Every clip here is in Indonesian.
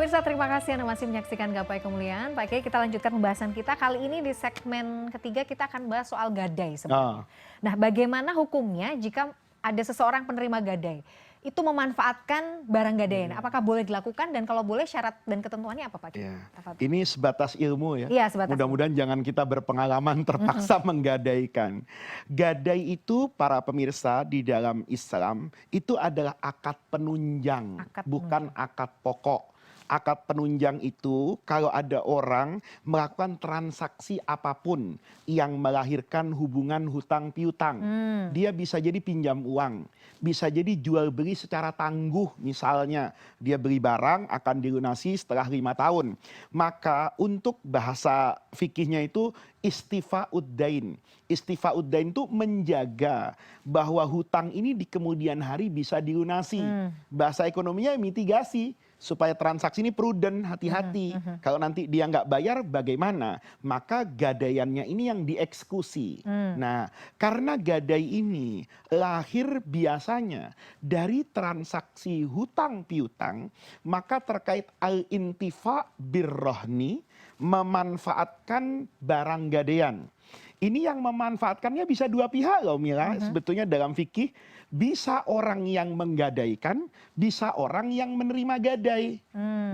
Pemirsa, terima kasih Anda masih menyaksikan Gapai Kemuliaan. Pak Kiai, kita lanjutkan pembahasan kita. Kali ini di segmen ketiga kita akan bahas soal gadai sebenarnya. Nah, bagaimana hukumnya jika ada seseorang penerima gadai itu memanfaatkan barang gadaian? Apakah boleh dilakukan dan kalau boleh syarat dan ketentuannya apa, Pak Kiai? Ini sebatas ilmu ya. Iya, sebatas Mudah-mudahan jangan kita berpengalaman terpaksa menggadaikan. Gadai itu para pemirsa di dalam Islam itu adalah akad penunjang, bukan akad pokok. Akad penunjang itu kalau ada orang melakukan transaksi apapun yang melahirkan hubungan hutang piutang. Dia bisa jadi pinjam uang, bisa jadi jual beli secara tangguh, misalnya dia beli barang akan dilunasi setelah 5 tahun. Maka untuk bahasa fikihnya itu istifa'uddain. Istifa'uddain itu menjaga bahwa hutang ini di kemudian hari bisa dilunasi. Bahasa ekonominya mitigasi, supaya transaksi ini prudent, hati-hati. Kalau nanti dia nggak bayar bagaimana? Maka gadaiannya ini yang dieksekusi. Nah, karena gadai ini lahir biasanya dari transaksi hutang piutang, maka terkait al-intifa birrohni, memanfaatkan barang gadaian. Ini yang memanfaatkannya bisa dua pihak loh Mila, sebetulnya dalam fikih. Bisa orang yang menggadaikan, bisa orang yang menerima gadai.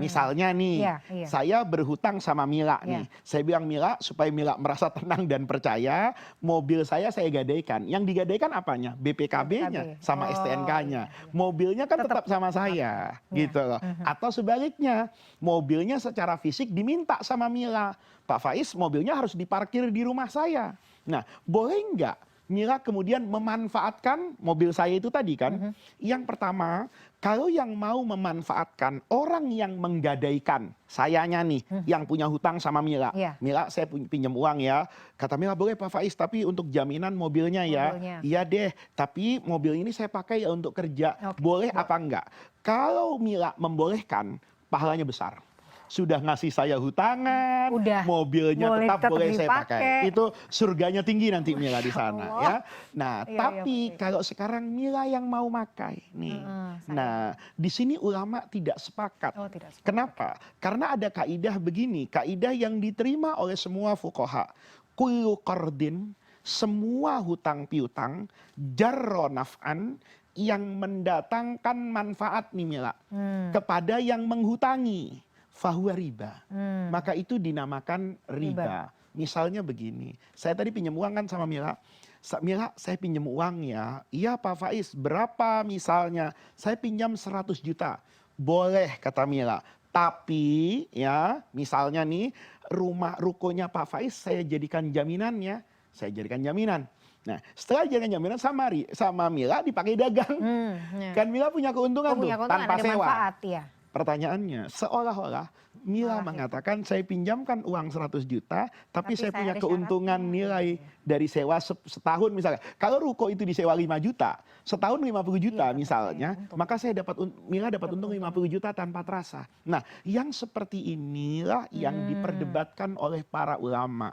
Misalnya nih, saya berhutang sama Mila nih. Saya bilang, Mila, supaya Mila merasa tenang dan percaya, mobil saya gadaikan. Yang digadaikan apanya? BPKB-nya sama STNK-nya. Mobilnya kan tetap sama saya, gitu loh. Atau sebaliknya, mobilnya secara fisik diminta sama Mila. Pak Faiz, mobilnya harus diparkir di rumah saya. Nah, boleh nggak Mila kemudian memanfaatkan mobil saya itu tadi kan? Yang pertama, kalau yang mau memanfaatkan orang yang menggadaikan, sayanya nih yang punya hutang sama Mila. Mila, saya pinjam uang ya. Kata Mila, boleh Pak Faiz, tapi untuk jaminan mobilnya ya. Iya deh, tapi mobil ini saya pakai ya untuk kerja. Boleh apa enggak? Kalau Mila membolehkan, pahalanya besar. Sudah ngasih saya hutangan, mobilnya tetap boleh saya pakai. Itu surganya tinggi nanti Mila di sana ya. Nah, tapi kalau sekarang Mila yang mau pakai nih. Nah, di sini ulama tidak sepakat. Kenapa? Karena ada kaidah begini, kaidah yang diterima oleh semua fuqaha. Kullu qardin, semua hutang piutang, jarro naf'an, yang mendatangkan manfaat nih Mila, kepada yang menghutangi, fahuwa riba. Maka itu dinamakan riba. Misalnya begini, saya tadi pinjam uang kan sama Mila. Mila, saya pinjam uang ya. Iya Pak Faiz, berapa misalnya? Saya pinjam 100 juta. Boleh kata Mila. Tapi ya, misalnya nih, rumah rukonya Pak Faiz saya jadikan jaminannya. Saya jadikan jaminan. Nah, setelah jadikan jaminan sama Mila dipakai dagang. Kan Mila punya keuntungan tuh, tanpa sewa. Pertanyaannya, seolah-olah Mila mengatakan saya pinjamkan uang 100 juta, tapi saya punya keuntungan nilai dari sewa setahun misalnya. Kalau ruko itu disewa 5 juta, setahun 50 juta misalnya, maka Mila dapat untung 50 juta tanpa terasa. Nah, yang seperti inilah yang diperdebatkan oleh para ulama.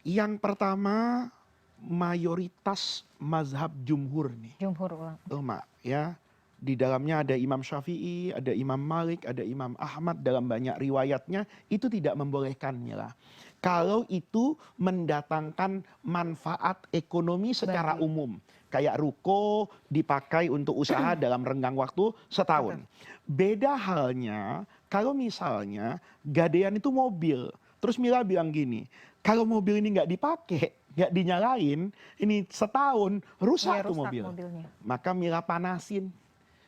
Yang pertama, mayoritas mazhab jumhur nih. Jumhur ulama ya. Di dalamnya ada Imam Syafi'i, ada Imam Malik, ada Imam Ahmad, dalam banyak riwayatnya itu tidak membolehkannya lah. Kalau itu mendatangkan manfaat ekonomi secara umum. Kayak ruko dipakai untuk usaha dalam renggang waktu setahun. Beda halnya kalau misalnya gadaian itu mobil. Terus Mila bilang gini, kalau mobil ini nggak dipakai, nggak dinyalain, ini setahun rusak tuh mobil. Maka Mila panasin.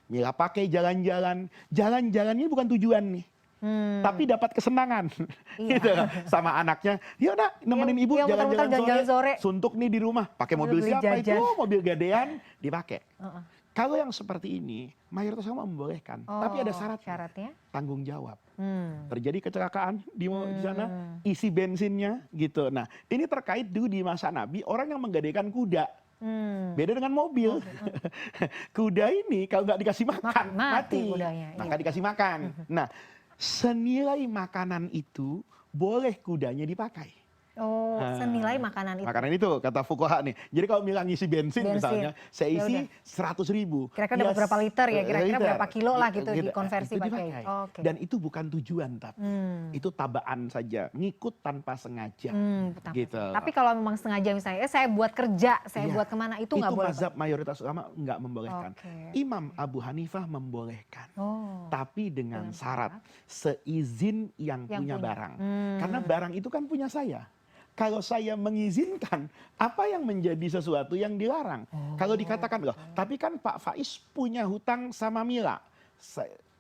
Mila pakai jalan-jalan. Jalan-jalannya bukan tujuan nih. Tapi dapat kesenangan. Gitu sama anaknya. Yuk nak, nemenin ibu jalan-jalan sore. Suntuk nih di rumah. Pakai mobil siapa itu? Mobil gadaian dipakai. Kalau yang seperti ini, mayoritas ulama membolehkan. Tapi ada syaratnya. Tanggung jawab. Terjadi kecelakaan di sana, isi bensinnya gitu. Nah, ini terkait dulu di masa Nabi, orang yang menggadaikan kuda. Beda dengan mobil. Kuda ini kalau nggak dikasih makan mati. Maka dikasih makan. Nah, senilai makanan itu boleh kudanya dipakai. Oh, senilai makanan itu. Makanan itu kata fuqaha nih. Jadi kalau Mila ngisi bensin misalnya, saya isi 100.000. Kira-kira dapat berapa liter ya? Kira-kira berapa kilo lah gitu Itu dikonversi pakai. dipakai. Dan itu bukan tujuan tapi itu tabaan saja, ngikut tanpa sengaja. Gitu. Tapi kalau memang sengaja misalnya, saya buat kerja, saya buat kemana, itu nggak boleh. Itu mazhab mayoritas ulama nggak membolehkan. Imam Abu Hanifah membolehkan. Tapi dengan syarat seizin yang punya barang. Karena barang itu kan punya saya. Kalau saya mengizinkan, apa yang menjadi sesuatu yang dilarang? Kalau dikatakan, loh, tapi kan Pak Faiz punya hutang sama Mila.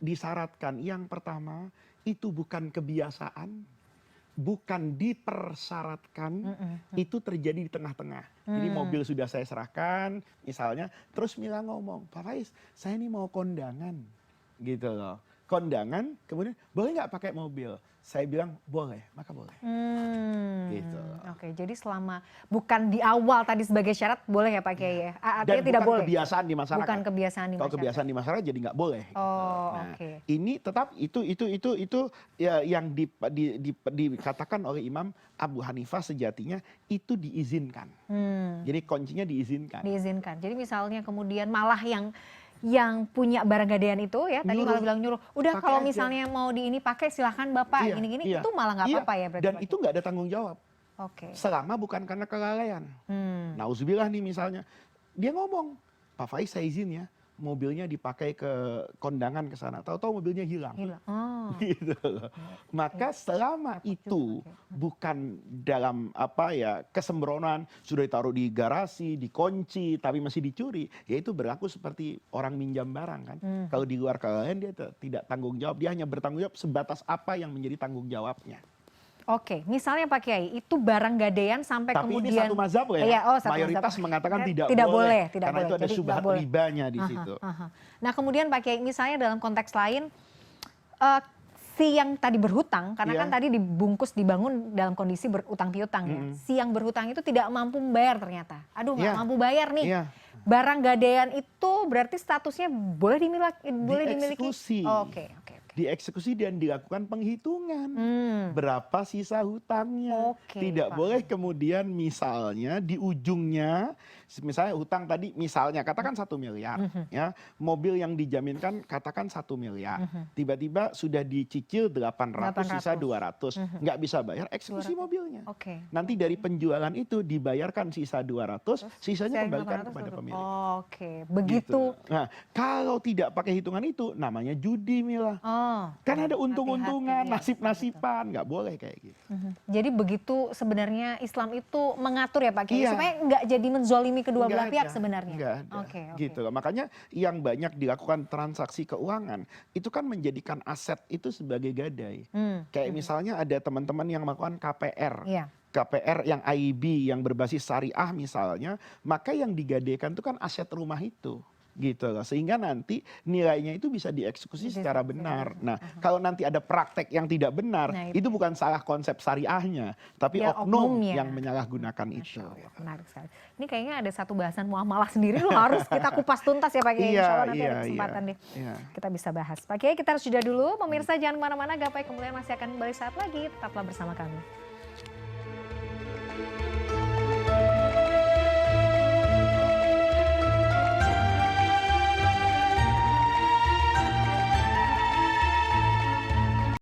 Disyaratkan yang pertama, itu bukan kebiasaan, bukan dipersyaratkan, itu terjadi di tengah-tengah. Jadi mobil sudah saya serahkan, misalnya, terus Mila ngomong, Pak Faiz, saya ini mau kondangan. Gitu loh. Kondangan, kemudian boleh nggak pakai mobil? Saya bilang boleh, maka boleh. Gitu. Oke, jadi selama bukan di awal tadi sebagai syarat boleh ya Pak Kiai ya? Artinya Dan tidak bukan boleh. kebiasaan di masyarakat. Bukan kebiasaan di masyarakat. Kalau kebiasaan di masyarakat jadi nggak boleh. Oke. Ini tetap itu ya, yang dikatakan oleh Imam Abu Hanifah sejatinya itu diizinkan. Jadi kuncinya diizinkan. Diizinkan. Jadi misalnya kemudian malah yang punya barang gadaian itu ya tadi malah bilang nyuruh udah kalau misalnya mau di ini pakai silahkan Bapak gini-gini itu malah nggak apa-apa ya berarti. Dan itu nggak ada tanggung jawab. Selama bukan karena kelalaian. Nauzubillah nih misalnya dia ngomong Pak Faiz saya izin ya mobilnya dipakai ke kondangan ke sana, tahu-tahu mobilnya hilang. Gitu loh. Maka selama itu bukan dalam kesembronan, sudah ditaruh di garasi, dikunci, tapi masih dicuri, ya itu berlaku seperti orang minjam barang kan. Kalau di luar kelalaian dia tidak tanggung jawab, dia hanya bertanggung jawab sebatas apa yang menjadi tanggung jawabnya. Oke, misalnya Pak Kiai, itu barang gadaian sampai tapi kemudian. Tapi ini satu mazhab ya, mayoritas mengatakan tidak boleh. Karena itu ada syubhat ribanya di situ. Nah kemudian Pak Kiai, misalnya dalam konteks lain, si yang tadi berhutang, karena kan tadi dibungkus dibangun dalam kondisi berutang piutang ya. Si yang berhutang itu tidak mampu membayar ternyata. Aduh nggak mampu bayar nih. Barang gadaian itu berarti statusnya boleh dimiliki? Oke. Dieksekusi dan dilakukan penghitungan berapa sisa hutangnya. Tidak boleh kemudian misalnya di ujungnya, misalnya hutang tadi misalnya katakan 1 miliar, ya mobil yang dijaminkan katakan 1 miliar, tiba-tiba sudah dicicil 800 sisa 200, nggak bisa bayar, eksekusi mobilnya. Nanti dari penjualan itu dibayarkan sisa 200, sisanya kembalikan kepada pemilik. Begitu. Nah kalau tidak pakai hitungan itu namanya judi Mila. Kan ada untung-untungan, nasib-nasiban, nggak boleh kayak gitu. Jadi begitu sebenarnya Islam itu mengatur ya Pak Kiai, supaya nggak jadi menzolimi kedua belah pihak sebenarnya. Nggak ada. Gitu loh. Makanya yang banyak dilakukan transaksi keuangan itu kan menjadikan aset itu sebagai gadai. Kayak misalnya ada teman-teman yang melakukan KPR. KPR yang IB yang berbasis syariah misalnya, maka yang digadaikan itu kan aset rumah itu. Gitu loh, sehingga nanti nilainya itu bisa dieksekusi secara benar. Nah, kalau nanti ada praktek yang tidak benar, itu bukan salah konsep syariahnya, tapi oknum yang menyalahgunakan itu. Menarik sekali. Ini kayaknya ada satu bahasan muamalah sendiri loh, harus kita kupas tuntas ya Pak Kiai. Insya Allah nanti ada kesempatan deh kita bisa bahas. Pak Kiai, kita harus jeda dulu. Pemirsa jangan kemana-mana, Gapai Kemuliaan masih akan kembali saat lagi. Tetaplah bersama kami.